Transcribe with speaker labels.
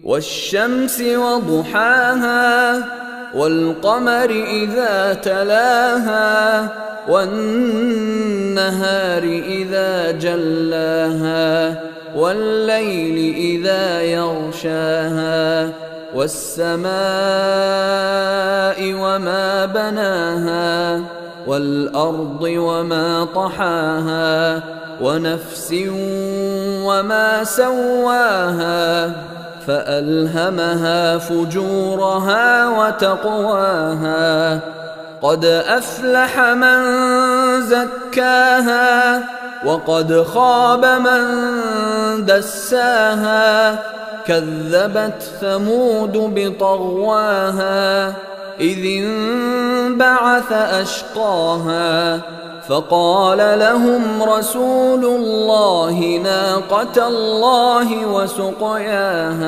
Speaker 1: والشمس وضحاها والقمر إذا تلاها والنهار إذا جلاها والليل إذا يغشاها والسماء وما بناها والأرض وما طحاها ونفس وما سواها فألهمها فجورها وتقواها قد أفلح من زكاها وقد خاب من دساها كذبت ثمود بطغواها إذ انبعث أشقاها فقال لهم رسول الله ناقة الله وسقياها